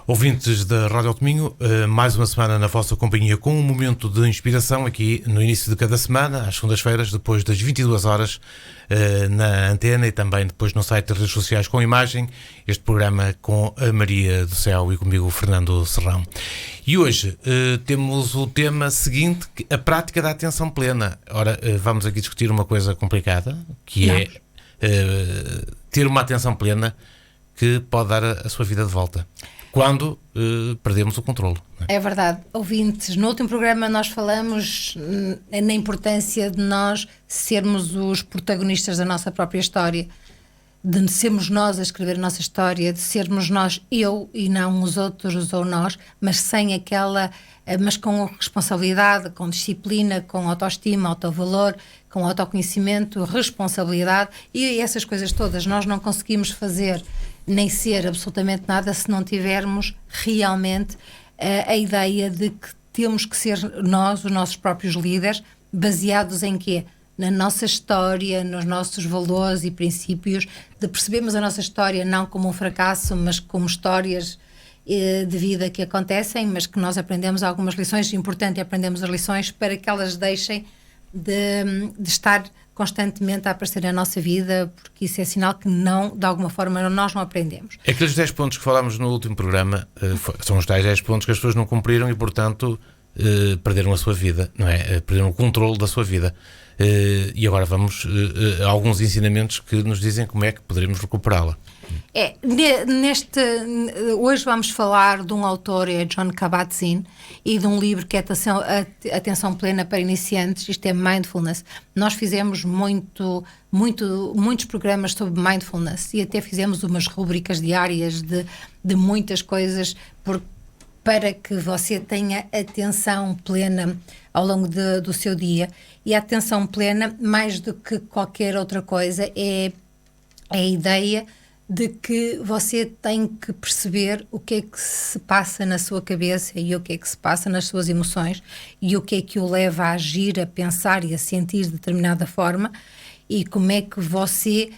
Ouvintes da Rádio Alto Minho, mais uma semana na vossa companhia com um momento de inspiração aqui no início de cada semana, às segundas-feiras, depois das 22 horas, na antena e também depois no site das redes sociais com imagem, este programa com a Maria do Céu e comigo o Fernando Serrão. E hoje temos o tema seguinte, a prática da atenção plena. Ora, vamos aqui discutir uma coisa complicada, que é ter uma atenção plena que pode dar a sua vida de volta quando perdemos o controle. É verdade. Ouvintes, no último programa nós falamos na importância de nós sermos os protagonistas da nossa própria história, de sermos nós a escrever a nossa história, de sermos nós, eu e não os outros ou nós, mas sem aquela, mas com responsabilidade, com disciplina, com autoestima, autovalor, com autoconhecimento, responsabilidade e essas coisas todas. Nós não conseguimos fazer nem ser absolutamente nada se não tivermos realmente a ideia de que temos que ser nós, os nossos próprios líderes, baseados em quê? Na nossa história, nos nossos valores e princípios, de percebermos a nossa história não como um fracasso, mas como histórias de vida que acontecem, mas que nós aprendemos algumas lições. O importante é aprendermos as lições para que elas deixem de estar constantemente a aparecer na nossa vida, porque isso é sinal que não, de alguma forma, nós não aprendemos. Aqueles 10 pontos que falámos no último programa são os tais 10 pontos que as pessoas não cumpriram e, portanto, perderam a sua vida, não é? Perderam o controle da sua vida. E agora vamos a alguns ensinamentos que nos dizem como é que poderemos recuperá-la. Hoje vamos falar de um autor, é Jon Kabat-Zinn, e de um livro que é Atenção Plena para Iniciantes, isto é Mindfulness. Nós fizemos muitos programas sobre Mindfulness e até fizemos umas rubricas diárias de muitas coisas para que você tenha atenção plena ao longo do seu dia. E a atenção plena, mais do que qualquer outra coisa, é a ideia de que você tem que perceber o que é que se passa na sua cabeça e o que é que se passa nas suas emoções e o que é que o leva a agir, a pensar e a sentir de determinada forma e como é que você,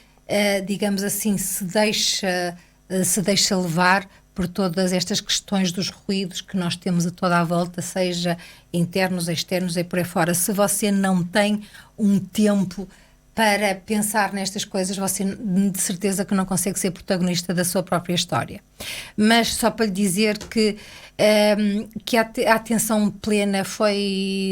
digamos assim, se deixa levar por todas estas questões dos ruídos que nós temos a toda a volta, seja internos, externos e por aí fora. Se você não tem um tempo para pensar nestas coisas, você de certeza que não consegue ser protagonista da sua própria história. Mas só para lhe dizer que a atenção plena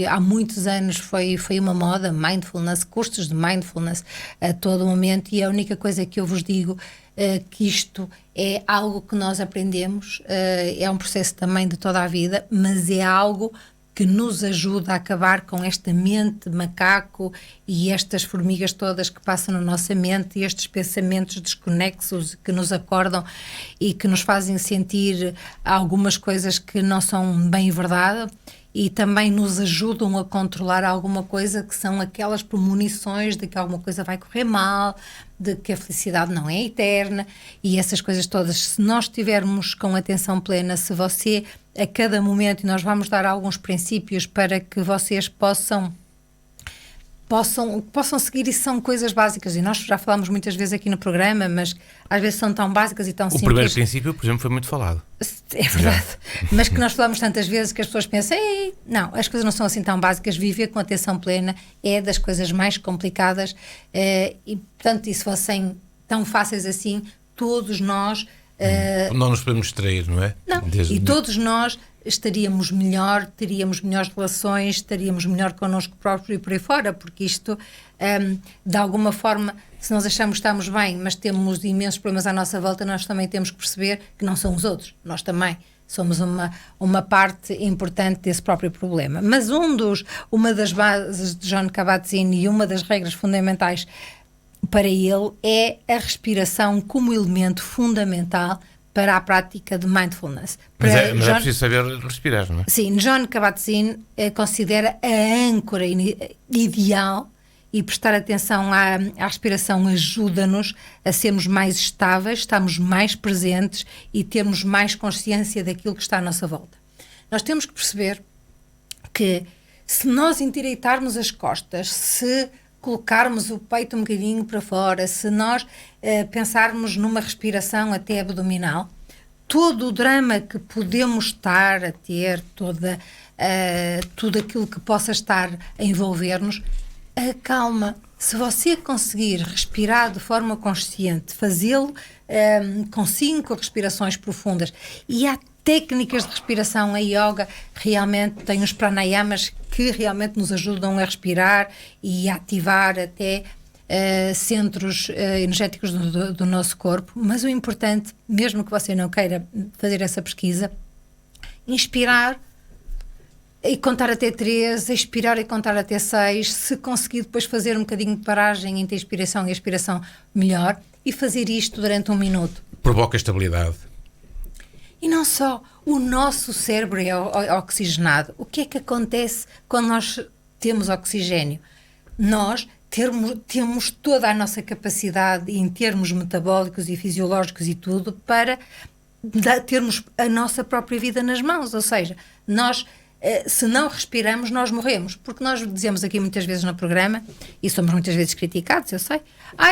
há muitos anos foi uma moda, mindfulness, cursos de mindfulness a todo momento, e a única coisa que eu vos digo que isto é algo que nós aprendemos, é um processo também de toda a vida, mas é algo que nos ajuda a acabar com esta mente macaco e estas formigas todas que passam na nossa mente e estes pensamentos desconexos que nos acordam e que nos fazem sentir algumas coisas que não são bem verdade e também nos ajudam a controlar alguma coisa que são aquelas premonições de que alguma coisa vai correr mal, de que a felicidade não é eterna e essas coisas todas. Se nós estivermos com atenção plena, se você a cada momento, e nós vamos dar alguns princípios para que vocês possam seguir, e são coisas básicas, e nós já falamos muitas vezes aqui no programa, mas às vezes são tão básicas e tão simples. O primeiro princípio, por exemplo, foi muito falado. É verdade, mas que nós falamos tantas vezes que as pessoas pensam, não, as coisas não são assim tão básicas. Viver com atenção plena é das coisas mais complicadas e, portanto, e se fossem tão fáceis assim, todos nós... não nos podemos distrair, não é? Não, e todos nós estaríamos melhor, teríamos melhores relações, estaríamos melhor connosco próprios e por aí fora, porque isto, de alguma forma, se nós achamos que estamos bem, mas temos imensos problemas à nossa volta, nós também temos que perceber que não são os outros, nós também somos uma parte importante desse próprio problema. Mas uma das bases de Jon Kabat-Zinn e uma das regras fundamentais para ele é a respiração como elemento fundamental para a prática de mindfulness. Mas é preciso saber respirar, não é? Sim, Jon Kabat-Zinn considera a âncora ideal e prestar atenção à respiração ajuda-nos a sermos mais estáveis, estarmos mais presentes e termos mais consciência daquilo que está à nossa volta. Nós temos que perceber que se nós endireitarmos as costas, se colocarmos o peito um bocadinho para fora, se nós pensarmos numa respiração até abdominal, todo o drama que podemos estar a ter, tudo aquilo que possa estar a envolver-nos, acalma. Se você conseguir respirar de forma consciente, fazê-lo com 5 respirações profundas, e há técnicas de respiração, a yoga realmente tem os pranayamas que realmente nos ajudam a respirar e a ativar até centros energéticos do nosso corpo, mas o importante, mesmo que você não queira fazer essa pesquisa, inspirar e contar até 3, expirar e contar até 6, se conseguir depois fazer um bocadinho de paragem entre a inspiração e a expiração, melhor, e fazer isto durante 1 minuto. Provoca estabilidade. E não só, o nosso cérebro é oxigenado. O que é que acontece quando nós temos oxigênio? Nós temos toda a nossa capacidade em termos metabólicos e fisiológicos e tudo para termos a nossa própria vida nas mãos, ou seja, nós se não respiramos, nós morremos, porque nós dizemos aqui muitas vezes no programa, e somos muitas vezes criticados, eu sei,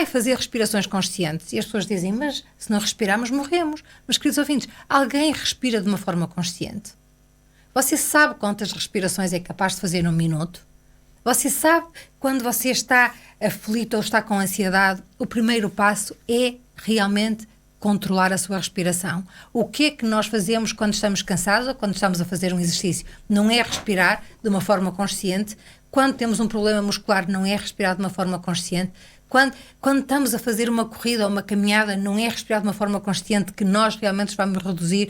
fazer respirações conscientes, e as pessoas dizem, mas se não respirarmos, morremos. Mas, queridos ouvintes, alguém respira de uma forma consciente? Você sabe quantas respirações é capaz de fazer num minuto? Você sabe quando você está aflito ou está com ansiedade, o primeiro passo é realmente controlar a sua respiração. O que é que nós fazemos quando estamos cansados ou quando estamos a fazer um exercício? Não é respirar de uma forma consciente. Quando temos um problema muscular, não é respirar de uma forma consciente. Quando estamos a fazer uma corrida ou uma caminhada, não é respirar de uma forma consciente, que nós realmente vamos reduzir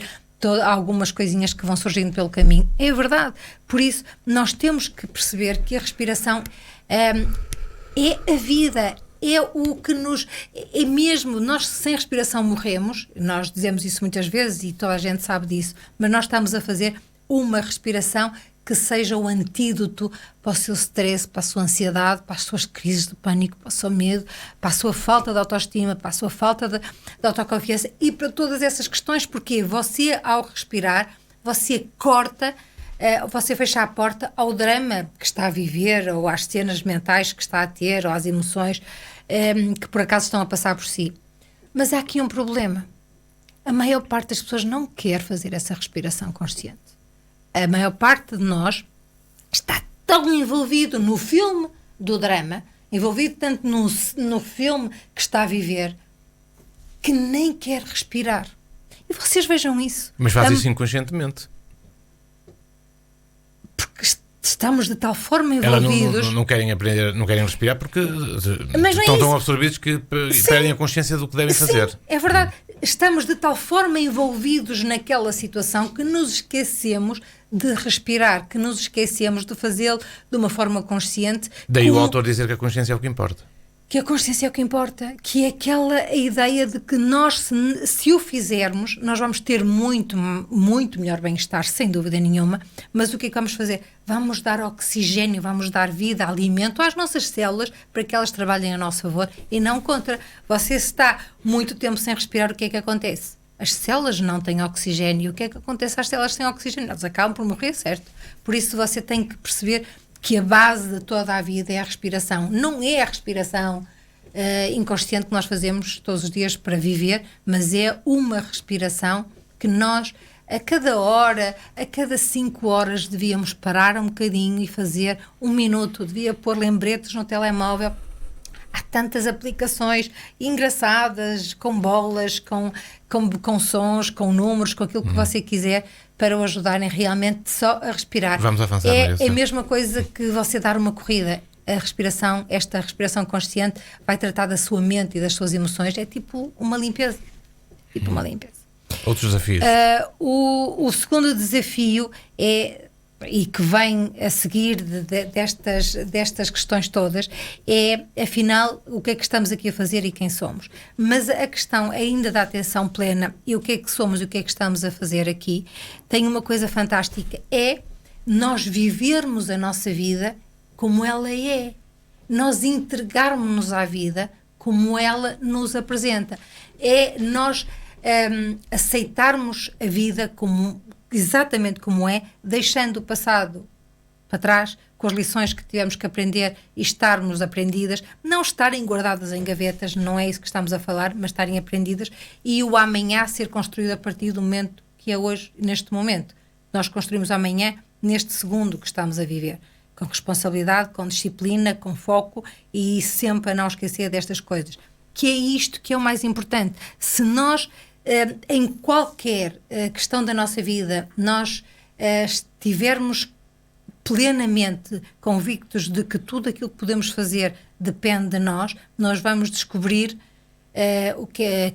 algumas coisinhas que vão surgindo pelo caminho. É verdade. Por isso, nós temos que perceber que a respiração é a vida, é o que nos... É mesmo, nós sem respiração morremos, nós dizemos isso muitas vezes e toda a gente sabe disso, mas nós estamos a fazer uma respiração que seja o antídoto para o seu stress, para a sua ansiedade, para as suas crises de pânico, para o seu medo, para a sua falta de autoestima, para a sua falta de autoconfiança e para todas essas questões, porque você, ao respirar, você corta, você fecha a porta ao drama que está a viver, ou às cenas mentais que está a ter, ou às emoções que por acaso estão a passar por si. Mas há aqui um problema. A maior parte das pessoas não quer fazer essa respiração consciente. A maior parte de nós está tão envolvido no filme do drama, envolvido tanto no filme que está a viver, que nem quer respirar. E vocês vejam isso. Mas faz isso inconscientemente. Porque estamos de tal forma envolvidos... Não querem aprender, não querem respirar porque estão tão absorvidos que perdem a consciência do que devem fazer. É verdade. Estamos de tal forma envolvidos naquela situação que nos esquecemos de respirar, que nos esquecemos de fazê-lo de uma forma consciente. Daí o autor dizer que a consciência é o que importa. Que a consciência é o que importa, que é aquela ideia de que nós, se o fizermos, nós vamos ter muito, muito melhor bem-estar, sem dúvida nenhuma, mas o que é que vamos fazer? Vamos dar oxigênio, vamos dar vida, alimento às nossas células para que elas trabalhem a nosso favor e não contra. Você está muito tempo sem respirar, o que é que acontece? As células não têm oxigênio. O que é que acontece às células sem oxigênio? Elas acabam por morrer, certo? Por isso você tem que perceber que a base de toda a vida é a respiração. Não é a respiração inconsciente que nós fazemos todos os dias para viver, mas é uma respiração que nós, a cada hora, a cada 5 horas, devíamos parar um bocadinho e fazer 1 minuto. Devia pôr lembretes no telemóvel. Há tantas aplicações engraçadas, com bolas, com sons, com números, com aquilo que você quiser, para o ajudarem realmente só a respirar. Vamos avançar. É a mesma coisa que você dar uma corrida. A respiração, esta respiração consciente, vai tratar da sua mente e das suas emoções. É tipo uma limpeza. Outros desafios? O segundo desafio é... e que vem a seguir destas questões todas, é, afinal, o que é que estamos aqui a fazer e quem somos. Mas a questão ainda da atenção plena e o que é que somos e o que é que estamos a fazer aqui, tem uma coisa fantástica, é nós vivermos a nossa vida como ela é. Nós entregarmos-nos à vida como ela nos apresenta. É nós aceitarmos a vida exatamente como é, deixando o passado para trás, com as lições que tivemos que aprender e estarmos aprendidas, não estarem guardadas em gavetas, não é isso que estamos a falar, mas estarem aprendidas, e o amanhã ser construído a partir do momento que é hoje, neste momento. Nós construímos amanhã neste segundo que estamos a viver, com responsabilidade, com disciplina, com foco e sempre a não esquecer destas coisas, que é isto que é o mais importante. Se nós, em qualquer questão da nossa vida, nós estivermos plenamente convictos de que tudo aquilo que podemos fazer depende de nós, nós vamos descobrir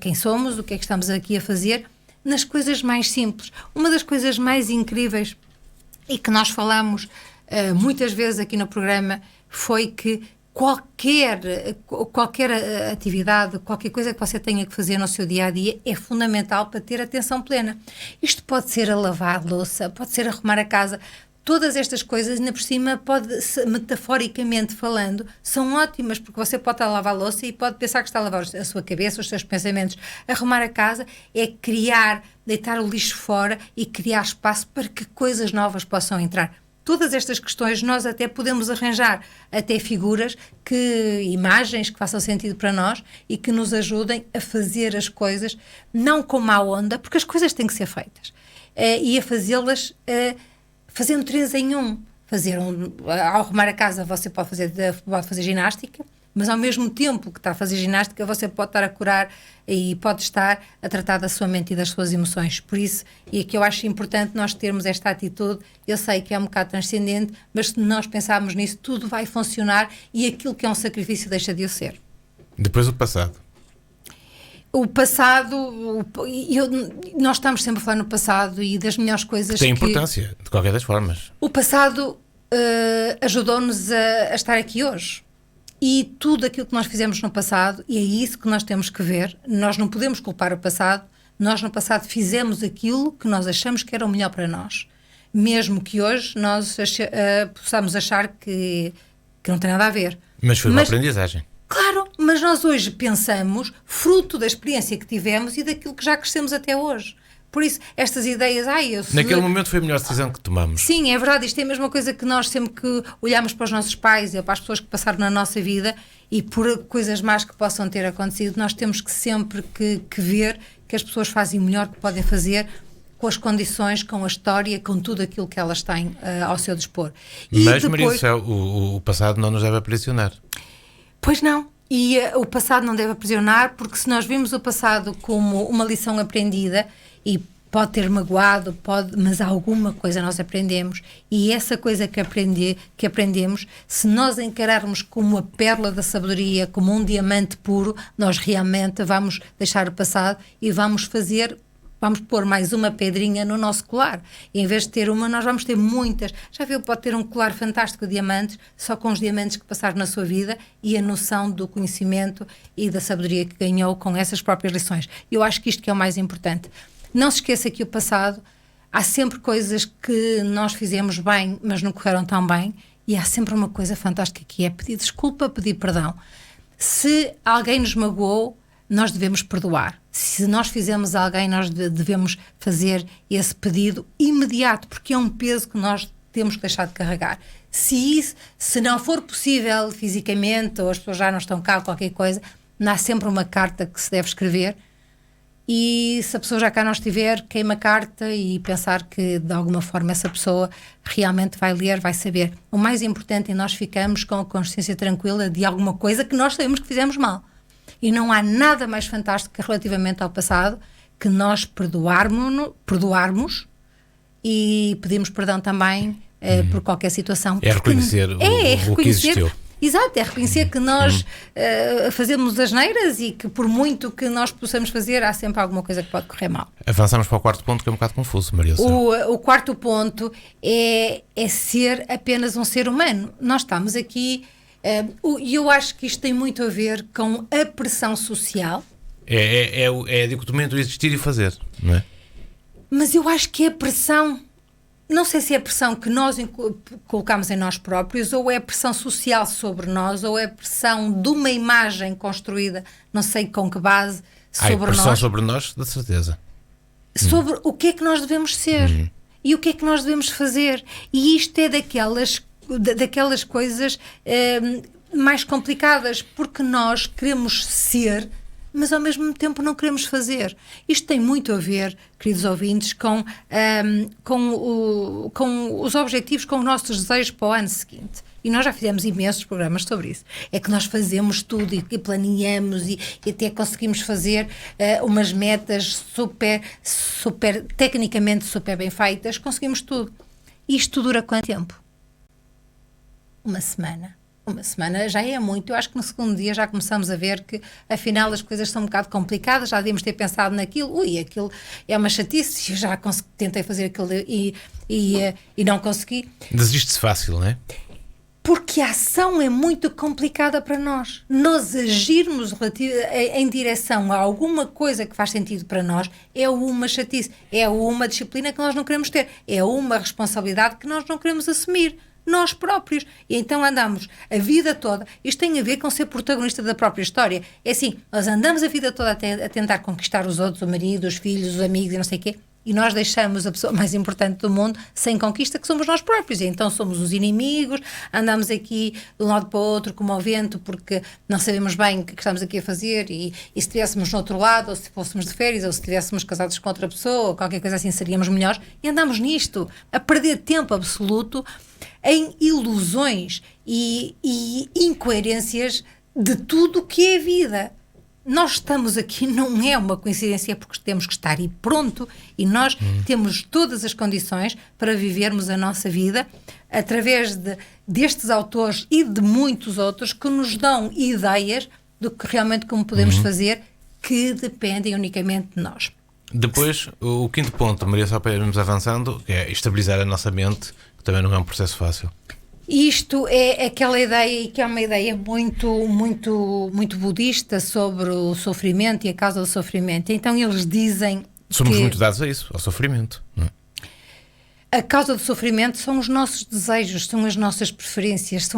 quem somos, o que é que estamos aqui a fazer, nas coisas mais simples. Uma das coisas mais incríveis e que nós falamos muitas vezes aqui no programa foi que qualquer atividade, qualquer coisa que você tenha que fazer no seu dia-a-dia é fundamental para ter atenção plena. Isto pode ser a lavar a louça, pode ser arrumar a casa. Todas estas coisas, ainda por cima, metaforicamente falando, são ótimas, porque você pode estar a lavar a louça e pode pensar que está a lavar a sua cabeça, os seus pensamentos. Arrumar a casa é criar, deitar o lixo fora e criar espaço para que coisas novas possam entrar. Todas estas questões nós até podemos arranjar até figuras, imagens que façam sentido para nós e que nos ajudem a fazer as coisas, não com má onda, porque as coisas têm que ser feitas, e a fazê-las fazendo 3 em 1. Ao arrumar a casa você pode fazer ginástica, mas ao mesmo tempo que está a fazer ginástica você pode estar a curar e pode estar a tratar da sua mente e das suas emoções. Por isso, e aqui eu acho importante nós termos esta atitude. Eu sei que é um bocado transcendente, mas se nós pensarmos nisso, tudo vai funcionar e aquilo que é um sacrifício deixa de o ser. Depois o passado. O passado, nós estamos sempre a falar no passado e das melhores coisas tem importância, de qualquer das formas. O passado ajudou-nos a estar aqui hoje. E tudo aquilo que nós fizemos no passado, e é isso que nós temos que ver, nós não podemos culpar o passado, nós no passado fizemos aquilo que nós achamos que era o melhor para nós. Mesmo que hoje nós possamos achar que não tem nada a ver. Mas foi uma aprendizagem. Claro, mas nós hoje pensamos fruto da experiência que tivemos e daquilo que já crescemos até hoje. Por isso, estas ideias... Naquele momento foi a melhor decisão que tomamos. Sim, é verdade. Isto é a mesma coisa que nós sempre que olhamos para os nossos pais e para as pessoas que passaram na nossa vida e por coisas más que possam ter acontecido, nós temos que sempre que ver que as pessoas fazem o melhor que podem fazer com as condições, com a história, com tudo aquilo que elas têm ao seu dispor. Mas, Maria do Céu, o passado não nos deve aprisionar. Pois não. E o passado não deve aprisionar, porque se nós vimos o passado como uma lição aprendida, e pode ter magoado, mas alguma coisa nós aprendemos, e essa coisa que aprendemos, se nós encararmos como a pérola da sabedoria, como um diamante puro, nós realmente vamos deixar o passado e vamos pôr mais uma pedrinha no nosso colar. E em vez de ter uma, nós vamos ter muitas. Já viu, pode ter um colar fantástico de diamantes, só com os diamantes que passaram na sua vida e a noção do conhecimento e da sabedoria que ganhou com essas próprias lições. Eu acho que isto que é o mais importante. Não se esqueça que o passado, há sempre coisas que nós fizemos bem, mas não correram tão bem, e há sempre uma coisa fantástica que é pedir desculpa, pedir perdão. Se alguém nos magoou, nós devemos perdoar. Se nós fizemos a alguém, nós devemos fazer esse pedido imediato, porque é um peso que nós temos que deixar de carregar. Se não for possível fisicamente, ou as pessoas já não estão cá, ou qualquer coisa, há sempre uma carta que se deve escrever, e se a pessoa já cá não estiver, queima a carta e pensar que de alguma forma essa pessoa realmente vai ler, vai saber. O mais importante é nós ficarmos com a consciência tranquila de alguma coisa que nós sabemos que fizemos mal. E não há nada mais fantástico relativamente ao passado que nós perdoarmos e pedimos perdão também por qualquer situação. É reconhecer o que existiu. Exato, é reconhecer que nós fazemos asneiras e que por muito que nós possamos fazer, há sempre alguma coisa que pode correr mal. Avançamos para o quarto ponto, que é um bocado confuso, Maria do Céu. O quarto ponto é ser apenas um ser humano. Nós estamos aqui, e eu acho que isto tem muito a ver com a pressão social. É a dicotomia entre existir e fazer, não é? Mas eu acho que é a pressão... Não sei se é a pressão que nós colocamos em nós próprios, ou é a pressão social sobre nós, ou é a pressão de uma imagem construída, não sei com que base, sobre nós. Pressão sobre nós, de certeza. Sobre o que é que nós devemos ser e o que é que nós devemos fazer. E isto é daquelas daquelas coisas mais complicadas, porque nós queremos ser, mas ao mesmo tempo não queremos fazer. Isto tem muito a ver, queridos ouvintes, com os objetivos, com os nossos desejos para o ano seguinte. E nós já fizemos imensos programas sobre isso. É que nós fazemos tudo e planeamos e até conseguimos fazer umas metas tecnicamente super bem feitas, conseguimos tudo. Isto dura quanto tempo? Uma semana. Uma semana já é muito. Eu acho que no segundo dia já começamos a ver que afinal as coisas são um bocado complicadas, já devíamos ter pensado naquilo. Aquilo é uma chatice, eu já tentei fazer aquilo e não consegui. Desiste-se fácil, não é? Porque a ação é muito complicada para nós. Nós agirmos em direção a alguma coisa que faz sentido para nós é uma chatice, é uma disciplina que nós não queremos ter, é uma responsabilidade que nós não queremos assumir, nós próprios. E então andamos a vida toda, isto tem a ver com ser protagonista da própria história. É assim, nós andamos a vida toda a tentar conquistar os outros, o marido, os filhos, os amigos e não sei o quê, e nós deixamos a pessoa mais importante do mundo sem conquista, que somos nós próprios. E então somos os inimigos, andamos aqui de um lado para o outro como ao vento, porque não sabemos bem o que estamos aqui a fazer, e se estivéssemos no outro lado, ou se fôssemos de férias, ou se estivéssemos casados com outra pessoa, ou qualquer coisa assim, seríamos melhores. E andamos nisto, a perder tempo absoluto em ilusões e incoerências de tudo o que é a vida. Nós estamos aqui, não é uma coincidência, é porque temos que estar e pronto, e nós temos todas as condições para vivermos a nossa vida através destes autores e de muitos outros que nos dão ideias do que realmente como podemos fazer, que dependem unicamente de nós. Depois, o quinto ponto, Maria, só para irmos avançando, que é estabilizar a nossa mente, que também não é um processo fácil. Isto é aquela ideia, e que é uma ideia muito, muito, muito budista, sobre o sofrimento e a causa do sofrimento. Então eles dizem Somos que muito dados a isso, ao sofrimento, não é? a causa do sofrimento são os nossos desejos, são as nossas preferências,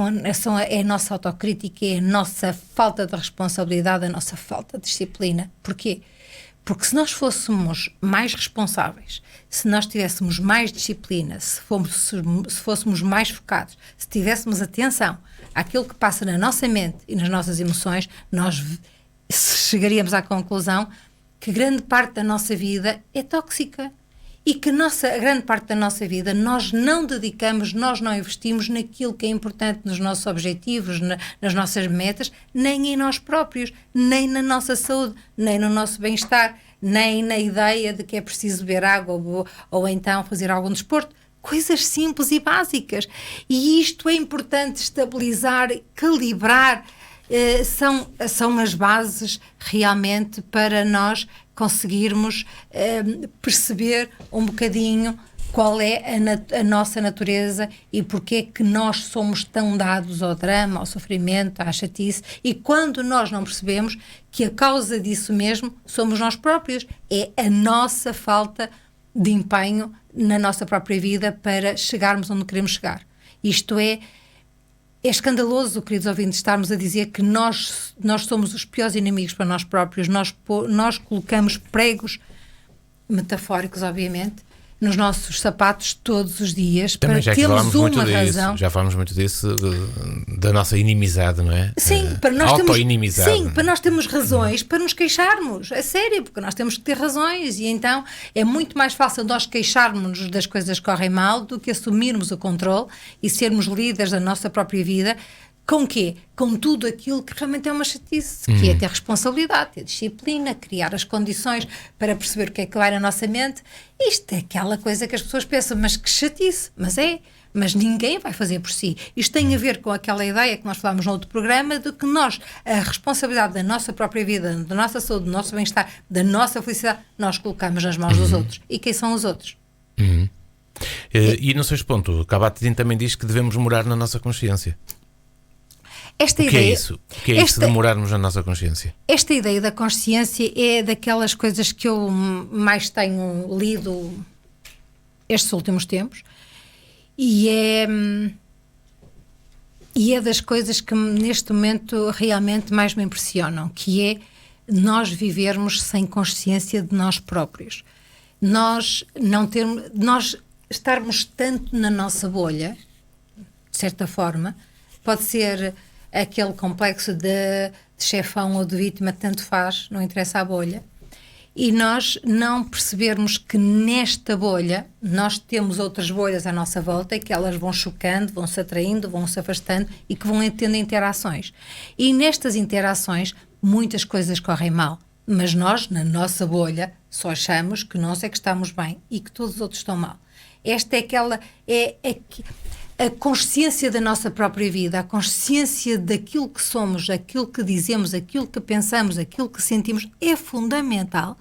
é a nossa autocrítica, é a nossa falta de responsabilidade, a nossa falta de disciplina. Porquê? Porque se nós fôssemos mais responsáveis, se nós tivéssemos mais disciplina, se fôssemos mais focados, se tivéssemos atenção àquilo que passa na nossa mente e nas nossas emoções, nós chegaríamos à conclusão que grande parte da nossa vida é tóxica e que a grande parte da nossa vida nós não dedicamos, nós não investimos naquilo que é importante nos nossos objetivos, nas nossas metas, nem em nós próprios, nem na nossa saúde, nem no nosso bem-estar, nem na ideia de que é preciso beber água ou então fazer algum desporto. Coisas simples e básicas. E isto é importante estabilizar, calibrar, são as bases realmente para nós conseguirmos perceber um bocadinho qual é a nossa natureza e porque é que nós somos tão dados ao drama, ao sofrimento, à chatice, e quando nós não percebemos que a causa disso mesmo somos nós próprios, é a nossa falta de empenho na nossa própria vida para chegarmos onde queremos chegar. Isto é escandaloso, queridos ouvintes, estarmos a dizer que nós somos os piores inimigos para nós próprios. Nós colocamos pregos, metafóricos obviamente, nos nossos sapatos todos os dias. Também para termos uma razão. Já falamos muito disso, da nossa inimizade, não é? Sim, para nós auto-inimizade. Sim, para nós termos razões para nos queixarmos, é sério, porque nós temos que ter razões, e então é muito mais fácil nós queixarmos das coisas que correm mal do que assumirmos o controle e sermos líderes da nossa própria vida. Com quê? Com tudo aquilo que realmente é uma chatice, que é ter responsabilidade, ter disciplina, criar as condições para perceber o que é que vai na nossa mente. Isto é aquela coisa que as pessoas pensam, mas que chatice, mas ninguém vai fazer por si. Isto tem a ver com aquela ideia que nós falámos no outro programa, de que nós, a responsabilidade da nossa própria vida, da nossa saúde, do nosso bem-estar, da nossa felicidade, nós colocamos nas mãos dos outros. E quem são os outros? E no sexto ponto, Kabat-Zinn também diz que devemos morar na nossa consciência. Esta o que ideia, é isso? O que é isso de morarmos na nossa consciência? Esta ideia da consciência é daquelas coisas que eu mais tenho lido estes últimos tempos, e é das coisas que neste momento realmente mais me impressionam, que é nós vivermos sem consciência de nós próprios. Nós estarmos tanto na nossa bolha, certa forma, pode ser aquele complexo de chefão ou de vítima, tanto faz, não interessa a bolha, e nós não percebermos que nesta bolha nós temos outras bolhas à nossa volta e que elas vão chocando, vão se atraindo, vão se afastando e que vão tendo interações. E nestas interações muitas coisas correm mal, mas nós, na nossa bolha, só achamos que nós é que estamos bem e que todos os outros estão mal. Esta é aquela... a consciência da nossa própria vida, a consciência daquilo que somos, aquilo que dizemos, aquilo que pensamos, aquilo que sentimos, é fundamental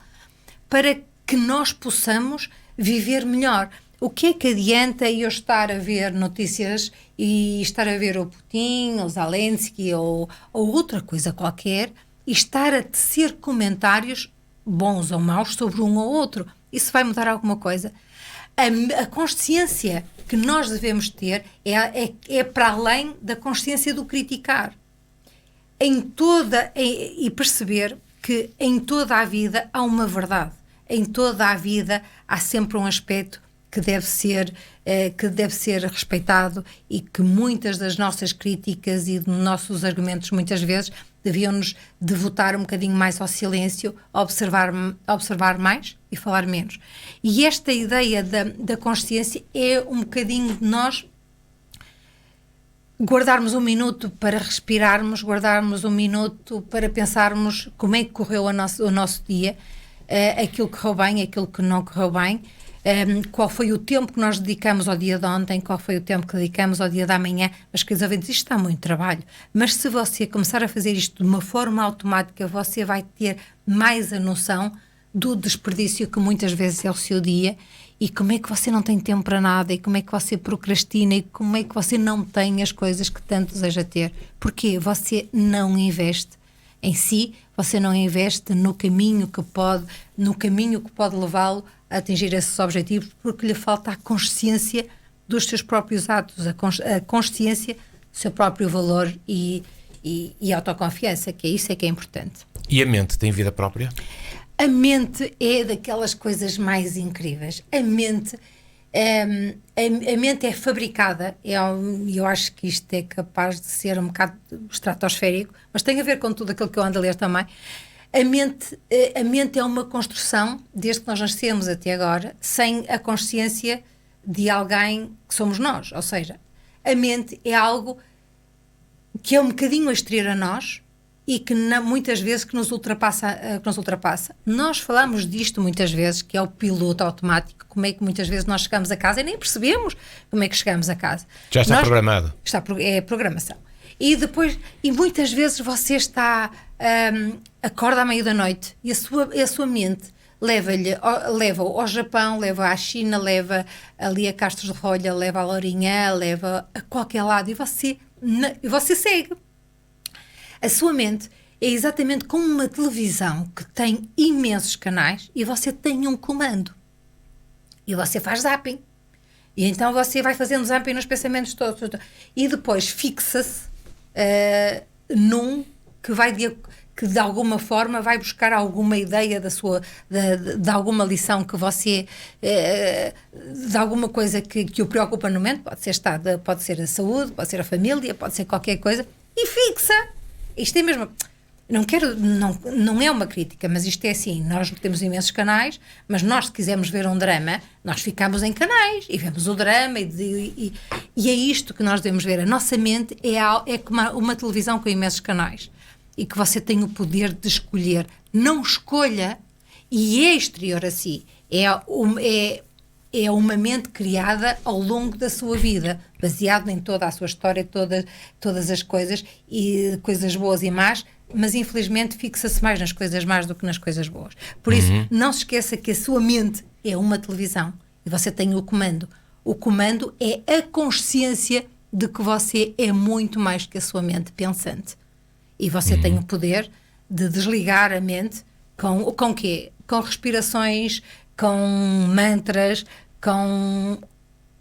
para que nós possamos viver melhor. O que é que adianta eu estar a ver notícias e estar a ver o Putin, o Zelensky ou outra coisa qualquer e estar a tecer comentários bons ou maus sobre um ou outro? Isso vai mudar alguma coisa? A consciência que nós devemos ter é para além da consciência do criticar. E perceber que em toda a vida há uma verdade. Em toda a vida há sempre um aspecto que deve ser respeitado e que muitas das nossas críticas e dos nossos argumentos muitas vezes deviam-nos devotar um bocadinho mais ao silêncio, observar mais e falar menos. E esta ideia da consciência é um bocadinho de nós guardarmos um minuto para respirarmos, guardarmos um minuto para pensarmos como é que correu o nosso dia, aquilo que correu bem, aquilo que não correu bem, qual foi o tempo que nós dedicamos ao dia de ontem, qual foi o tempo que dedicamos ao dia da manhã. Mas, queridos ouvintes, isto está muito trabalho. Mas se você começar a fazer isto de uma forma automática, você vai ter mais a noção do desperdício que muitas vezes é o seu dia e como é que você não tem tempo para nada e como é que você procrastina e como é que você não tem as coisas que tanto deseja ter. Porquê? Você não investe em si, você não investe no caminho que pode levá-lo a atingir esses objetivos, porque lhe falta a consciência dos seus próprios atos, a consciência do seu próprio valor e autoconfiança, que é isso que é importante. E a mente tem vida própria? A mente é daquelas coisas mais incríveis. A mente é fabricada, eu acho que isto é capaz de ser um bocado estratosférico, mas tem a ver com tudo aquilo que eu ando a ler também. A mente é uma construção, desde que nós nascemos até agora, sem a consciência de alguém que somos nós. Ou seja, a mente é algo que é um bocadinho exterior a nós e que muitas vezes que nos ultrapassa. Nós falamos disto muitas vezes, que é o piloto automático, como é que muitas vezes nós chegamos a casa e nem percebemos como é que chegamos a casa. Já está programado. É programação. E muitas vezes você acorda à meia da noite e a sua mente leva-o ao Japão, leva à China, leva ali a Castros de Rolha, leva a Lourinhã, leva a qualquer lado e você segue. A sua mente é exatamente como uma televisão que tem imensos canais e você tem um comando. E você faz zapping. E então você vai fazendo zapping nos pensamentos todos. E depois fixa-se num que de alguma forma vai buscar alguma ideia de alguma lição que você de alguma coisa que o preocupa no momento, pode ser a saúde, pode ser a família, pode ser qualquer coisa, e fixa. Isto é mesmo, não é uma crítica, mas isto é assim, nós temos imensos canais, mas nós se quisermos ver um drama, nós ficamos em canais e vemos o drama e é isto que nós devemos ver. A nossa mente é como uma televisão com imensos canais e que você tem o poder de escolher. Não escolha, e é exterior a si, é uma mente criada ao longo da sua vida, baseado em toda a sua história, todas as coisas, e coisas boas e más, mas infelizmente fixa-se mais nas coisas más do que nas coisas boas. Por isso, não se esqueça que a sua mente é uma televisão e você tem o comando. O comando é a consciência de que você é muito mais que a sua mente pensante. E você tem o poder de desligar a mente com quê? Com respirações, com mantras, com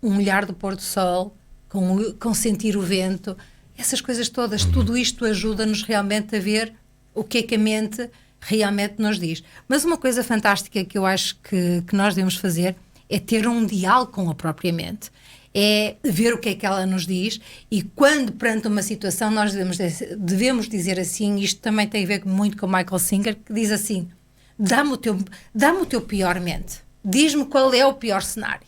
um olhar do pôr do sol, com sentir o vento, essas coisas todas, tudo isto ajuda-nos realmente a ver o que é que a mente realmente nos diz. Mas uma coisa fantástica que eu acho que nós devemos fazer é ter um diálogo com a própria mente. é ver o que é que ela nos diz, e quando perante uma situação nós devemos dizer assim. Isto também tem a ver muito com o Michael Singer, que diz assim: dá-me o teu pior mente, diz-me qual é o pior cenário,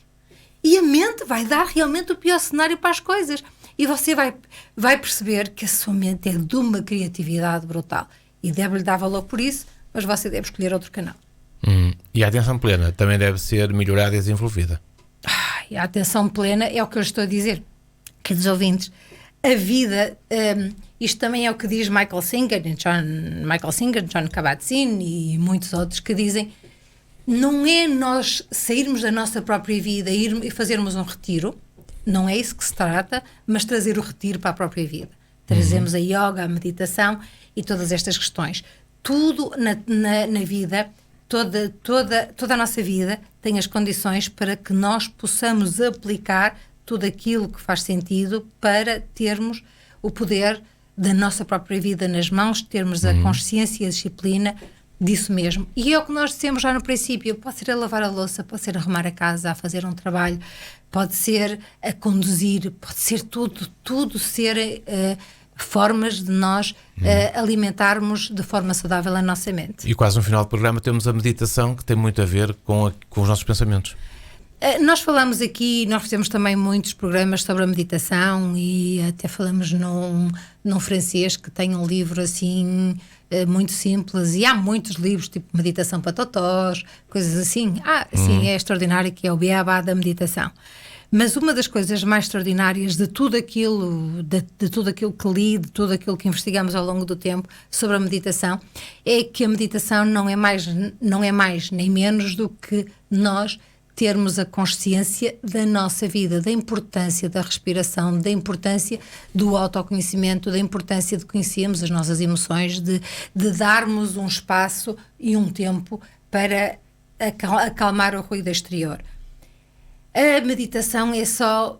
e a mente vai dar realmente o pior cenário para as coisas, e você vai perceber que a sua mente é de uma criatividade brutal, e deve-lhe dar valor por isso, mas você deve escolher outro canal. E a atenção plena também deve ser melhorada e desenvolvida. E a atenção plena é o que eu estou a dizer, queridos ouvintes. A vida, isto também é o que diz Michael Singer, John Kabat-Zinn e muitos outros, que dizem: não é nós sairmos da nossa própria vida e fazermos um retiro, não é isso que se trata, mas trazer o retiro para a própria vida. Trazemos a yoga, a meditação e todas estas questões. Tudo na vida, toda a nossa vida tem as condições para que nós possamos aplicar tudo aquilo que faz sentido para termos o poder da nossa própria vida nas mãos, termos a consciência e a disciplina disso mesmo. E é o que nós dissemos já no princípio: pode ser a lavar a louça, pode ser a arrumar a casa, a fazer um trabalho, pode ser a conduzir, pode ser tudo ser formas de nós alimentarmos de forma saudável a nossa mente. E quase no final do programa temos a meditação, que tem muito a ver com os nossos pensamentos. Nós falamos aqui, nós fizemos também muitos programas sobre a meditação, e até falamos num francês que tem um livro assim muito simples, e há muitos livros tipo Meditação para Totós, coisas assim. Sim, é extraordinário, que é o Beabá da meditação. Mas uma das coisas mais extraordinárias de tudo aquilo, de tudo aquilo que li, de tudo aquilo que investigamos ao longo do tempo sobre a meditação, é que a meditação não é mais nem menos do que nós termos a consciência da nossa vida, da importância da respiração, da importância do autoconhecimento, da importância de conhecermos as nossas emoções, de darmos um espaço e um tempo para acalmar o ruído exterior. A meditação é só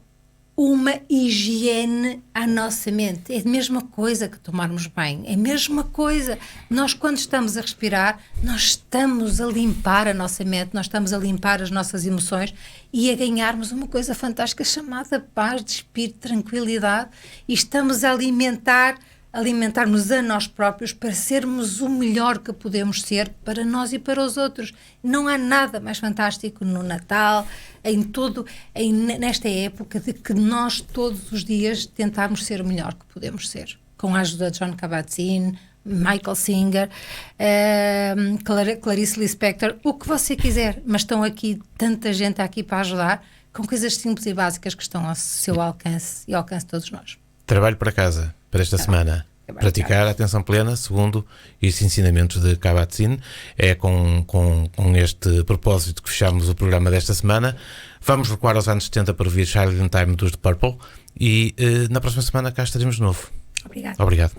uma higiene à nossa mente. É a mesma coisa que tomarmos banho. É a mesma coisa. Nós, quando estamos a respirar, nós estamos a limpar a nossa mente, nós estamos a limpar as nossas emoções e a ganharmos uma coisa fantástica chamada paz de espírito, tranquilidade, e estamos a alimentar-nos a nós próprios para sermos o melhor que podemos ser para nós e para os outros. Não há nada mais fantástico no Natal, nesta época, de que nós todos os dias tentarmos ser o melhor que podemos ser. Com a ajuda de John Kabat-Zinn, Michael Singer, Clarice Lispector, o que você quiser, mas estão aqui tanta gente aqui para ajudar, com coisas simples e básicas que estão ao seu alcance e ao alcance de todos nós. Trabalho para casa, para esta semana. Praticar a atenção plena, segundo estes ensinamentos de Kabat-Zinn. É com este propósito que fechamos o programa desta semana. Vamos recuar aos anos 70 para ouvir Child in Time dos The Purple, e na próxima semana cá estaremos de novo. Obrigada. Obrigado.